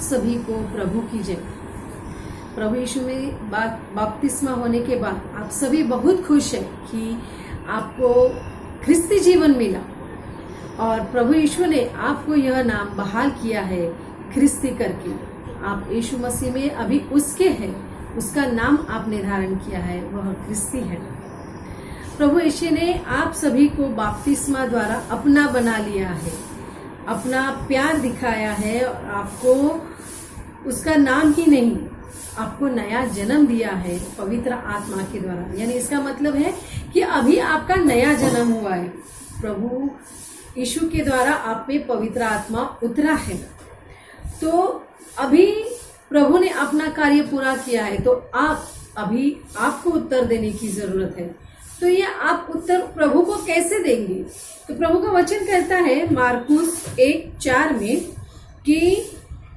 सभी को प्रभु की जय। प्रभु यीशु में बपतिस्मा होने के बाद आप सभी बहुत खुश हैं कि आपको ख्रिस्ती जीवन मिला और प्रभु यीशु ने आपको यह नाम बहाल किया है ख्रिस्ती करके। आप यीशु मसीह में अभी उसके हैं, उसका नाम आपने धारण किया है, वह ख्रिस्ती है। प्रभु यीशु ने आप सभी को बपतिस्मा द्वारा अपना बना लिया है, अपना प्यार दिखाया है और आपको उसका नाम ही नहीं, आपको नया जन्म दिया है पवित्र आत्मा के द्वारा। यानी इसका मतलब है कि अभी आपका नया जन्म हुआ है, प्रभु यीशु के द्वारा आप में पवित्र आत्मा उतरा है। तो अभी प्रभु ने अपना कार्य पूरा किया है, तो अभी आपको उत्तर देने की जरूरत है। तो ये आप उत्तर प्रभु को कैसे देंगे? तो प्रभु का वचन कहता है मार्कुस 1:4 में कि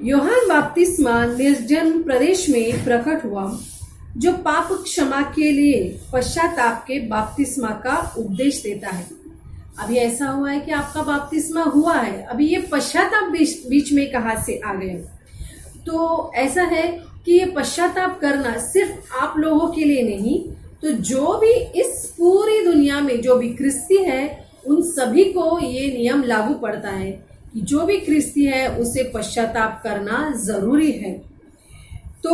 यूहन्ना बपतिस्मा निर्जन प्रदेश में प्रकट हुआ, जो पाप क्षमा के लिए पश्चाताप के बपतिस्मा का उपदेश देता है। अभी ऐसा हुआ है कि आपका बपतिस्मा हुआ है, अभी ये पश्चाताप बीच में कहाँ से आ गए? तो ऐसा है कि ये पश्चाताप करना सिर्फ आप लोगों के लिए नहीं, तो जो भी इस पूरी दुनिया में जो भी ख्रिस्ती है उन सभी को ये नियम लागू पड़ता है कि जो भी ख्रिस्ती है उसे पश्चाताप करना जरूरी है। तो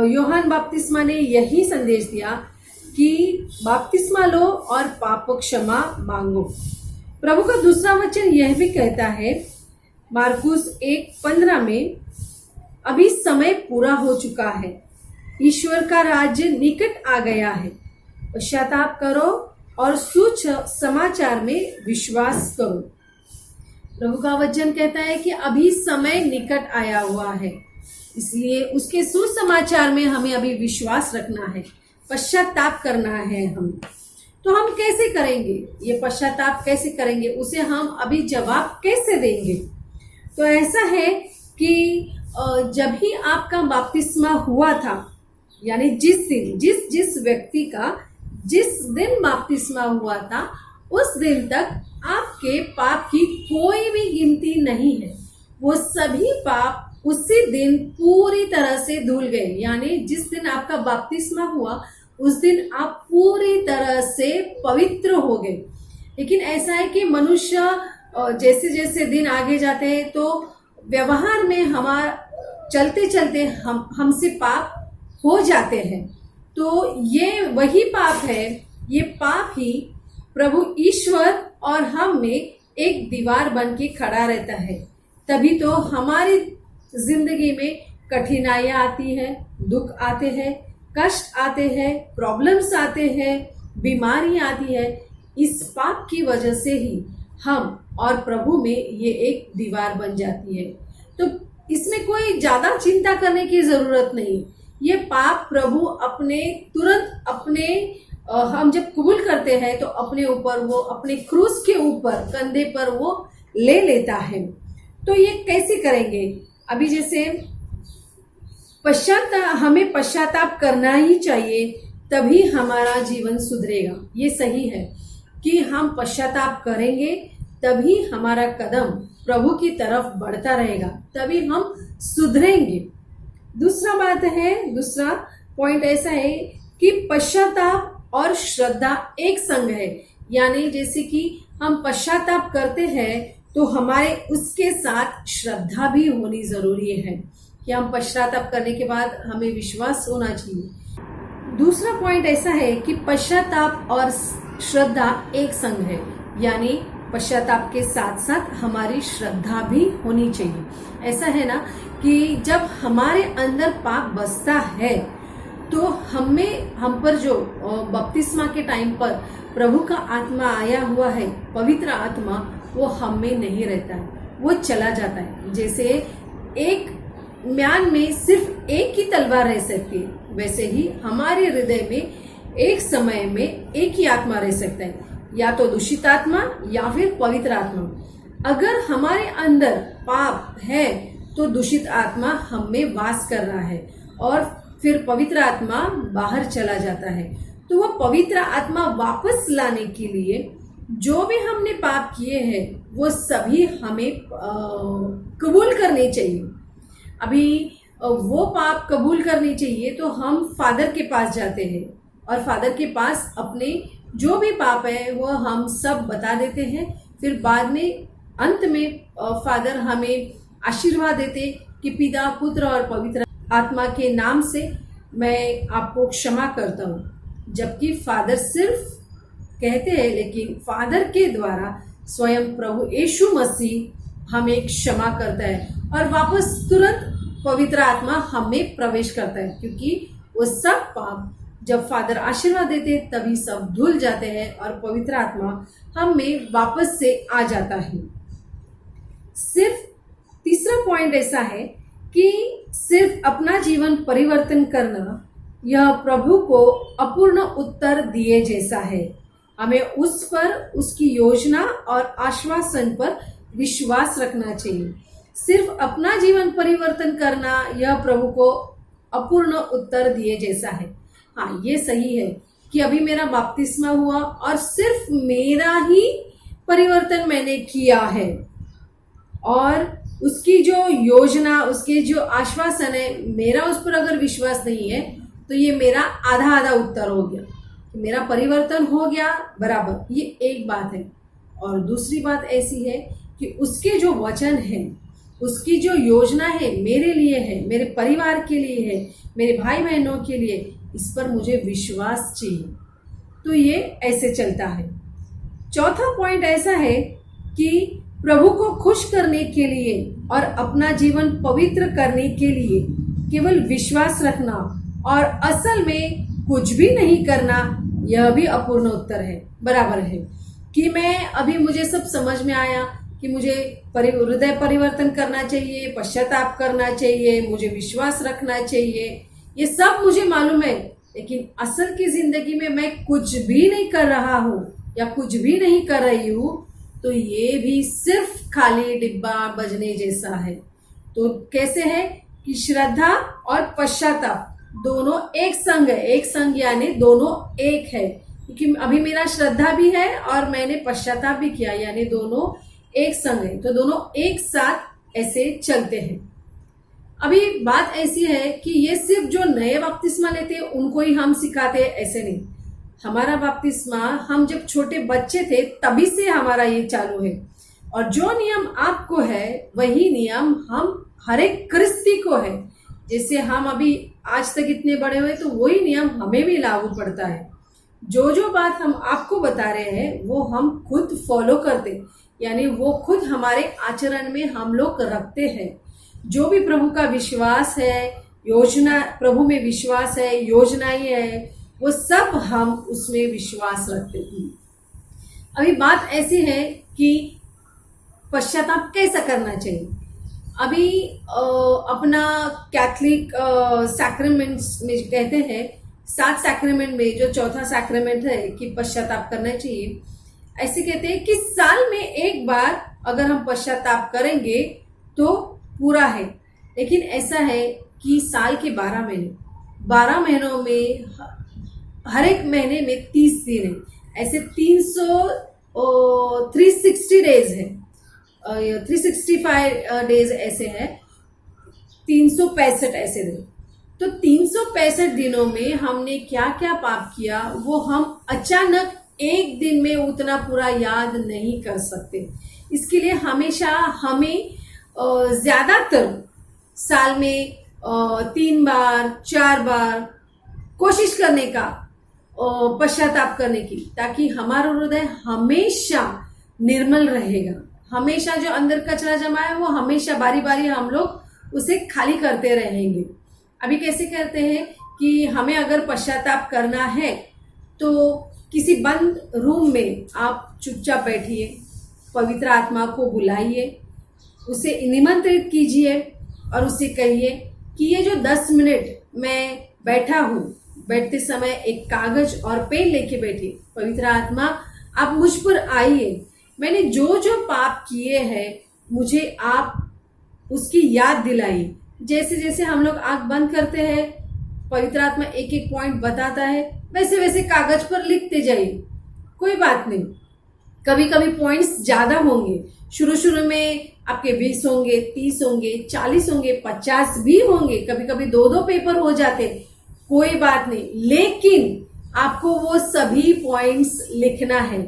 यूहन्ना बपतिस्मा ने यही संदेश दिया कि बपतिस्मा लो और पाप क्षमा मांगो। प्रभु का दूसरा वचन यह भी कहता है मार्कुस 1:15 में, अभी समय पूरा हो चुका है, ईश्वर का राज्य निकट आ गया है, पश्चाताप करो और सुसमाचार में विश्वास करो। प्रभु का वचन कहता है कि अभी समय निकट आया हुआ है, इसलिए उसके सुसमाचार में हमें अभी विश्वास रखना है, पश्चाताप करना है हम। तो हम कैसे करेंगे ये पश्चाताप? कैसे करेंगे उसे हम अभी जवाब कैसे देंगे? तो ऐसा है कि जब ही आपका बपतिस्मा हुआ था, यानी जिस व्यक्ति का जिस दिन बपतिस्मा हुआ था उस दिन तक आपके पाप की कोई भी गिनती नहीं है। वो सभी पाप उसी दिन पूरी तरह से धुल गए। यानी जिस दिन आपका बपतिस्मा हुआ उस दिन आप पूरी तरह से पवित्र हो गए। लेकिन ऐसा है कि मनुष्य जैसे जैसे दिन आगे जाते हैं तो व्यवहार में हमारा चलते चलते हमसे पाप हो जाते हैं। तो ये वही पाप है, ये पाप ही प्रभु ईश्वर और हम में एक दीवार बन के खड़ा रहता है। तभी तो हमारी जिंदगी में कठिनाइयाँ आती हैं, दुख आते हैं, कष्ट आते हैं, प्रॉब्लम्स आते हैं, बीमारी आती है। इस पाप की वजह से ही हम और प्रभु में ये एक दीवार बन जाती है। तो इसमें कोई ज्यादा चिंता करने की जरूरत नहीं। ये पाप प्रभु हम जब कबूल करते हैं तो अपने ऊपर वो अपने क्रूस के ऊपर कंधे पर वो ले लेता है। तो ये कैसे करेंगे? अभी जैसे हमें पश्चाताप करना ही चाहिए, तभी हमारा जीवन सुधरेगा। ये सही है कि हम पश्चाताप करेंगे तभी हमारा कदम प्रभु की तरफ बढ़ता रहेगा, तभी हम सुधरेंगे। दूसरा पॉइंट ऐसा है कि पश्चाताप और श्रद्धा एक संग है। यानी जैसे कि हम पश्चाताप करते हैं तो हमारे उसके साथ श्रद्धा भी होनी जरूरी है कि हम पश्चाताप करने के बाद हमें विश्वास होना चाहिए। दूसरा पॉइंट ऐसा है कि पश्चाताप और श्रद्धा एक संग है। यानी पश्चाताप के साथ साथ हमारी श्रद्धा भी होनी चाहिए। ऐसा है ना कि जब हमारे अंदर पाप बसता है तो हम पर जो बपतिस्मा के टाइम पर प्रभु का आत्मा आया हुआ है, पवित्र आत्मा, वो हम में नहीं रहता है, वो चला जाता है। जैसे एक म्यान में सिर्फ एक ही तलवार रह सकती है, वैसे ही हमारे हृदय में एक समय में एक ही आत्मा रह सकता है, या तो दूषित आत्मा या फिर पवित्र आत्मा। अगर हमारे अंदर पाप है तो दूषित आत्मा हम में वास कर रहा है और फिर पवित्र आत्मा बाहर चला जाता है। तो वो पवित्र आत्मा वापस लाने के लिए जो भी हमने पाप किए हैं वो सभी हमें कबूल करने चाहिए। अभी वो पाप कबूल करने चाहिए तो हम फादर के पास जाते हैं और फादर के पास अपने जो भी पाप है वो हम सब बता देते हैं। फिर बाद में अंत में फादर हमें आशीर्वाद देते कि पिता पुत्र और पवित्र आत्मा के नाम से मैं आपको क्षमा करता हूँ। जबकि फादर सिर्फ कहते हैं, लेकिन फादर के द्वारा स्वयं प्रभु यीशु मसीह हमें क्षमा करता है और वापस तुरंत पवित्र आत्मा हमें प्रवेश करता है, क्योंकि वो सब पाप जब फादर आशीर्वाद देते तभी सब धुल जाते हैं और पवित्र आत्मा हमें वापस से आ जाता है। सिर्फ तीसरा पॉइंट ऐसा है कि सिर्फ अपना जीवन परिवर्तन करना यह प्रभु को अपूर्ण उत्तर दिए जैसा है। हमें उस पर, उसकी योजना और आश्वासन पर विश्वास रखना चाहिए। सिर्फ अपना जीवन परिवर्तन करना यह प्रभु को अपूर्ण उत्तर दिए जैसा है। हाँ, ये सही है कि अभी मेरा बपतिस्मा हुआ और सिर्फ मेरा ही परिवर्तन मैंने किया है और उसकी जो योजना, उसके जो आश्वासन है, मेरा उस पर अगर विश्वास नहीं है तो ये मेरा आधा आधा उत्तर हो गया। मेरा परिवर्तन हो गया बराबर, ये एक बात है। और दूसरी बात ऐसी है कि उसके जो वचन है, उसकी जो योजना है मेरे लिए है, मेरे परिवार के लिए है, मेरे भाई बहनों के लिए, इस पर मुझे विश्वास चाहिए। तो ये ऐसे चलता है। चौथा पॉइंट ऐसा है कि प्रभु को खुश करने के लिए और अपना जीवन पवित्र करने के लिए केवल विश्वास रखना और असल में कुछ भी नहीं करना, यह भी अपूर्ण उत्तर है, बराबर है। कि मैं अभी मुझे सब समझ में आया कि मुझे हृदय परिवर्तन करना चाहिए, पश्चाताप करना चाहिए, मुझे विश्वास रखना चाहिए, ये सब मुझे मालूम है, लेकिन असल की जिंदगी में मैं कुछ भी नहीं कर रहा हूँ या कुछ भी नहीं कर रही हूँ, तो ये भी सिर्फ खाली डिब्बा बजने जैसा है। तो कैसे है कि श्रद्धा और पश्चाताप दोनों एक संग है। एक संग यानी दोनों एक है, क्योंकि अभी मेरा श्रद्धा भी है और मैंने पश्चाताप भी किया, यानी दोनों एक संग है। तो दोनों एक साथ ऐसे चलते हैं। अभी बात ऐसी है कि ये सिर्फ जो नए बपतिस्मा लेते हैं उनको ही हम सिखाते हैं, ऐसे नहीं। हमारा बपतिस्मा हम जब छोटे बच्चे थे तभी से हमारा ये चालू है, और जो नियम आपको है वही नियम हम हर एक क्रिस्ती को है। जैसे हम अभी आज तक इतने बड़े हुए तो वही नियम हमें भी लागू पड़ता है। जो जो बात हम आपको बता रहे हैं वो हम खुद फॉलो करते, यानी वो खुद हमारे आचरण में हम लोग रखते हैं। जो भी प्रभु का विश्वास है, योजना, प्रभु में विश्वास है, योजनाएं है, वो सब हम उसमें विश्वास रखते हैं। अभी बात ऐसी है कि पश्चाताप कैसा करना चाहिए। अभी अपना कैथलिक सैक्रामेंट्स में कहते हैं, 7 सैक्रामेंट में जो चौथा सैक्रामेंट है कि पश्चाताप करना चाहिए, ऐसे कहते हैं कि साल में एक बार अगर हम पश्चाताप करेंगे तो पूरा है। लेकिन ऐसा है कि साल के 12 महीने, 12 महीनों में हर एक महीने में 30 दिन है, ऐसे 360 डेज है, 365 डेज ऐसे है, 365 ऐसे दिन। तो 365 दिनों में हमने क्या क्या पाप किया वो हम अचानक एक दिन में उतना पूरा याद नहीं कर सकते। इसके लिए हमेशा हमें ज्यादातर साल में 3 बार 4 बार कोशिश करने का, पश्चाताप करने की, ताकि हमारा हृदय हमेशा निर्मल रहेगा। हमेशा जो अंदर कचरा जमा है वो हमेशा बारी बारी हम लोग उसे खाली करते रहेंगे। अभी कैसे करते हैं कि हमें अगर पश्चाताप करना है तो किसी बंद रूम में आप चुपचाप बैठिए, पवित्र आत्मा को बुलाइए, उसे निमंत्रित कीजिए और उसे कहिए कि ये जो 10 मिनट मैं बैठा हूँ, बैठते समय एक कागज और पेन लेके बैठिए। पवित्र आत्मा आप मुझ पर आइए, मैंने जो जो पाप किए हैं मुझे आप उसकी याद दिलाइए। जैसे जैसे हम लोग आंख बंद करते हैं, पवित्र आत्मा एक एक पॉइंट बताता है, वैसे वैसे कागज पर लिखते जाइए। कोई बात नहीं, कभी कभी पॉइंट्स ज्यादा होंगे, शुरू शुरू में आपके 20 होंगे, 30 होंगे, 40 होंगे, 50 भी होंगे, कभी कभी 2 पेपर हो जाते, कोई बात नहीं, लेकिन आपको वो सभी पॉइंट्स लिखना है।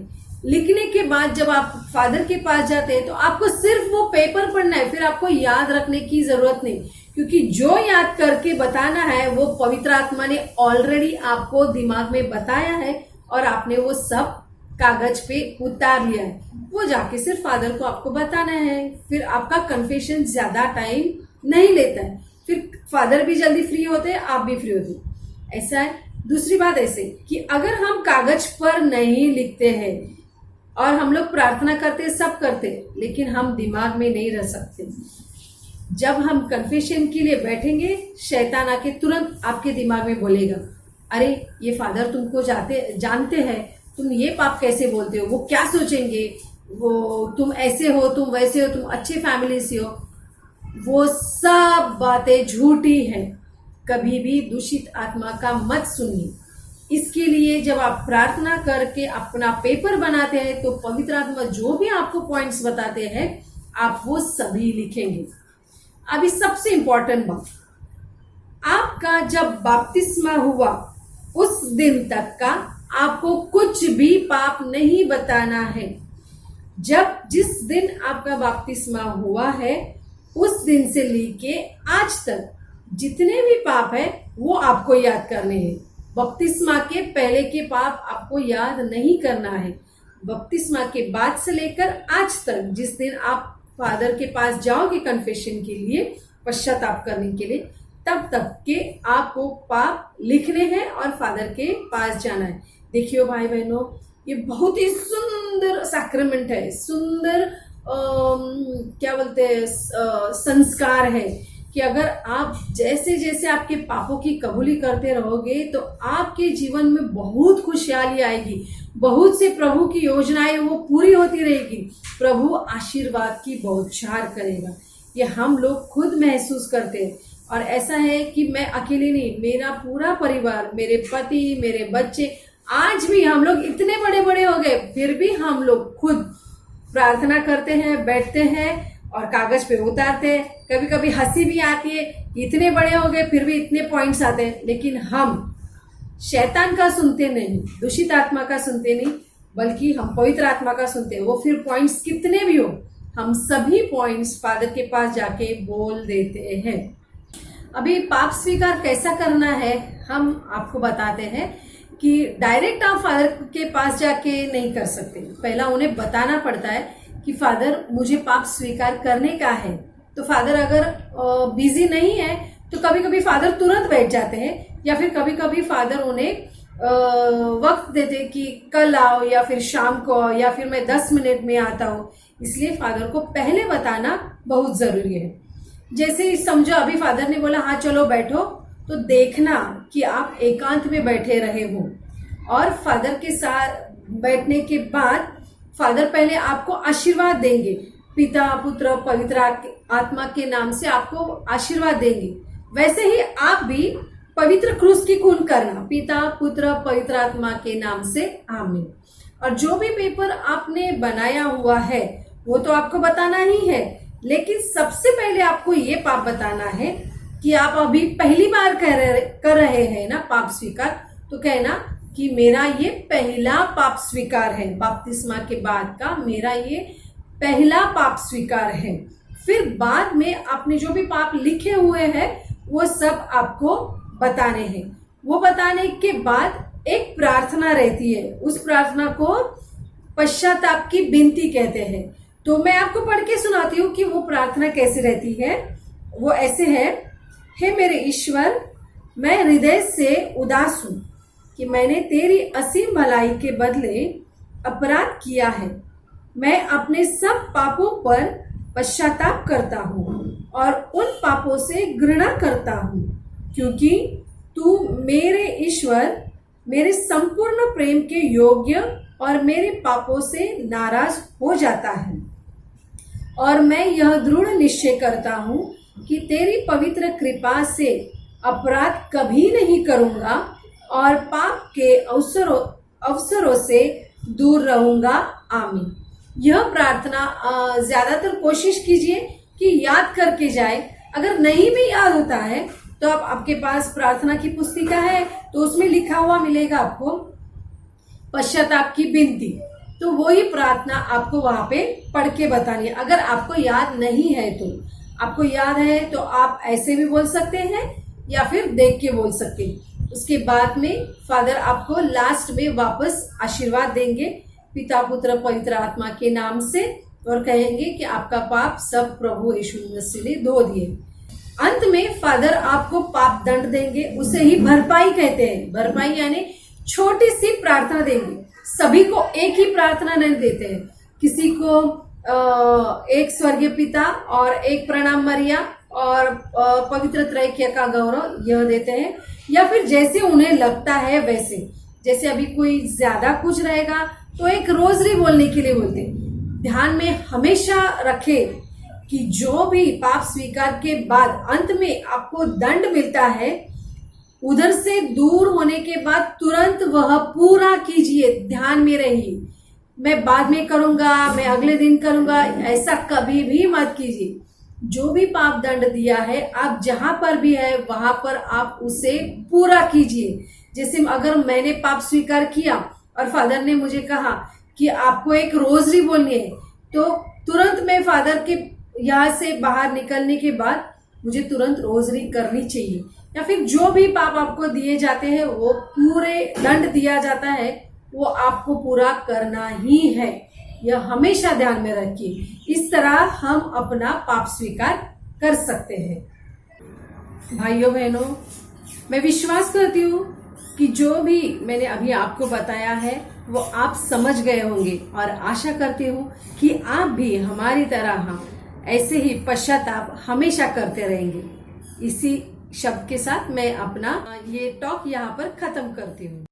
लिखने के बाद जब आप फादर के पास जाते हैं तो आपको सिर्फ वो पेपर पढ़ना है, फिर आपको याद रखने की जरूरत नहीं, क्योंकि जो याद करके बताना है वो पवित्र आत्मा ने ऑलरेडी आपको दिमाग में बताया है और आपने वो सब कागज पे उतार लिया है। वो जाके सिर्फ फादर को आपको बताना है, फिर आपका कन्फेशन ज्यादा टाइम नहीं लेता है, फिर फादर भी जल्दी फ्री होते हैं, आप भी फ्री होते हैं। ऐसा है। दूसरी बात ऐसे कि अगर हम कागज पर नहीं लिखते हैं और हम लोग प्रार्थना करते, सब करते, लेकिन हम दिमाग में नहीं रह सकते। जब हम कन्फेशन के लिए बैठेंगे, शैतान आके तुरंत आपके दिमाग में बोलेगा, अरे ये फादर तुमको जानते हैं, तुम ये पाप कैसे बोलते हो, वो क्या सोचेंगे, वो तुम ऐसे हो, तुम वैसे हो, तुम अच्छे फैमिली से हो। वो सब बातें झूठी हैं। कभी भी दूषित आत्मा का मत सुनिए। इसके लिए जब आप प्रार्थना करके अपना पेपर बनाते हैं तो पवित्र आत्मा जो भी आपको पॉइंट्स बताते हैं आप वो सभी लिखेंगे। अभी सबसे इंपॉर्टेंट बात, आपका जब बपतिस्मा हुआ उस दिन तक का आपको कुछ भी पाप नहीं बताना है। जिस दिन आपका बपतिस्मा हुआ है उस दिन से लेके आज तक जितने भी पाप है वो आपको याद करने हैं। बपतिस्मा के पहले के पाप आपको याद नहीं करना है। बपतिस्मा के बाद से लेकर आज तक जिस दिन आप फादर के पास जाओगे कन्फेशन के लिए, पश्चाताप करने के लिए, तब तक के आपको पाप लिखने हैं और फादर के पास जाना है। देखियो भाई बहनों, ये बहुत ही सुंदर सैक्रामेंट है, सुंदर क्या बोलते हैं संस्कार है कि अगर आप जैसे जैसे आपके पापों की कबूली करते रहोगे तो आपके जीवन में बहुत खुशहाली आएगी, बहुत से प्रभु की योजनाएं वो पूरी होती रहेगी, प्रभु आशीर्वाद की बौछार करेगा। ये हम लोग खुद महसूस करते हैं। और ऐसा है कि मैं अकेले नहीं, मेरा पूरा परिवार, मेरे पति, मेरे बच्चे, आज भी हम लोग इतने बड़े बड़े हो गए फिर भी हम लोग खुद प्रार्थना करते हैं, बैठते हैं और कागज पे उतारते हैं। कभी कभी हंसी भी आती है, इतने बड़े हो गए फिर भी इतने पॉइंट्स आते हैं, लेकिन हम शैतान का सुनते नहीं, दूषित आत्मा का सुनते नहीं, बल्कि हम पवित्र आत्मा का सुनते हैं। वो फिर पॉइंट्स कितने भी हो, हम सभी पॉइंट्स फादर के पास जाके बोल देते हैं। अभी पाप स्वीकार कैसा करना है हम आपको बताते हैं कि डायरेक्ट आप फादर के पास जाके नहीं कर सकते। पहला उन्हें बताना पड़ता है कि फादर मुझे पाप स्वीकार करने का है। तो फादर अगर बिजी नहीं है तो कभी कभी फादर तुरंत बैठ जाते हैं, या फिर कभी कभी फादर उन्हें वक्त देते कि कल आओ या फिर शाम को आओ या फिर मैं 10 मिनट में आता हूँ। इसलिए फादर को पहले बताना बहुत जरूरी है। जैसे समझो अभी फादर ने बोला हाँ चलो बैठो, तो देखना कि आप एकांत में बैठे रहे हो। और फादर के साथ बैठने के बाद फादर पहले आपको आशीर्वाद देंगे, पिता पुत्र पवित्र आत्मा के नाम से आपको आशीर्वाद देंगे। वैसे ही आप भी पवित्र क्रूस की खून करना, पिता पुत्र पवित्र आत्मा के नाम से आमीन। और जो भी पेपर आपने बनाया हुआ है वो तो आपको बताना ही है, लेकिन सबसे पहले आपको ये पाप बताना है कि आप अभी पहली बार कर रहे हैं ना पाप स्वीकार, तो कहना कि मेरा ये पहला पाप स्वीकार है, बपतिस्मा के बाद का मेरा ये पहला पाप स्वीकार है। फिर बाद में आपने जो भी पाप लिखे हुए हैं वो सब आपको बताने हैं। वो बताने के बाद एक प्रार्थना रहती है, उस प्रार्थना को पश्चाताप की विनती कहते हैं। तो मैं आपको पढ़ के सुनाती हूँ कि वो प्रार्थना कैसे रहती है। वो ऐसे है, हे मेरे ईश्वर, मैं हृदय से उदास हूँ कि मैंने तेरी असीम भलाई के बदले अपराध किया है। मैं अपने सब पापों पर पश्चाताप करता हूँ और उन पापों से घृणा करता हूँ, क्योंकि तू मेरे ईश्वर मेरे संपूर्ण प्रेम के योग्य और मेरे पापों से नाराज हो जाता है। और मैं यह दृढ़ निश्चय करता हूँ कि तेरी पवित्र कृपा से अपराध कभी नहीं करूँगा और पाप के अवसरों से दूर रहूँगा। आमीन। यह प्रार्थना ज्यादातर कोशिश कीजिए कि याद करके जाए। अगर नहीं भी याद होता है तो आप आपके पास प्रार्थना की पुस्तिका है तो उसमें लिखा हुआ मिलेगा आपको पश्चाताप की विनती, तो वही प्रार्थना आपको वहां पे पढ़ के बतानी है। अगर आपको याद नहीं है तो आपको याद है तो आप ऐसे भी बोल सकते हैं या फिर देख के बोल सकते हैं। उसके बाद में फादर आपको लास्ट में वापस आशीर्वाद देंगे पिता पुत्र पवित्र आत्मा के नाम से और कहेंगे कि आपका पाप सब प्रभु यीशु मसीह ने धो दिए। अंत में फादर आपको पाप दंड देंगे, उसे ही भरपाई कहते हैं। भरपाई यानी छोटी सी प्रार्थना देंगे। सभी को एक ही प्रार्थना नहीं देते हैं, किसी को एक स्वर्गीय पिता और एक प्रणाम मरिया और पवित्र त्रैक्य का गौरव यह देते हैं, या फिर जैसे उन्हें लगता है वैसे। जैसे अभी कोई ज्यादा कुछ रहेगा तो एक रोजरी बोलने के लिए बोलते हैं। ध्यान में हमेशा रखें कि जो भी पाप स्वीकार के बाद अंत में आपको दंड मिलता है, उधर से दूर होने के बाद तुरंत वह पूरा कीजिए। ध्यान में रहिए, मैं बाद में करूंगा, मैं अगले दिन करूंगा, ऐसा कभी भी मत कीजिए। जो भी पाप दंड दिया है आप जहां पर भी है वहां पर आप उसे पूरा कीजिए। जैसे अगर मैंने पाप स्वीकार किया और फादर ने मुझे कहा कि आपको एक रोजरी बोलनी है, तो तुरंत मैं फादर के यहाँ से बाहर निकलने के बाद मुझे तुरंत रोजरी करनी चाहिए। या फिर जो भी पाप आपको दिए जाते हैं वो पूरे दंड दिया जाता है वो आपको पूरा करना ही है, यह हमेशा ध्यान में रखिए। इस तरह हम अपना पाप स्वीकार कर सकते हैं। भाइयों बहनों, मैं विश्वास करती हूँ कि जो भी मैंने अभी आपको बताया है वो आप समझ गए होंगे और आशा करती हूँ कि आप भी हमारी तरह ऐसे ही पश्चाताप हमेशा करते रहेंगे। इसी शब्द के साथ मैं अपना ये टॉक यहाँ पर खत्म करती हूँ।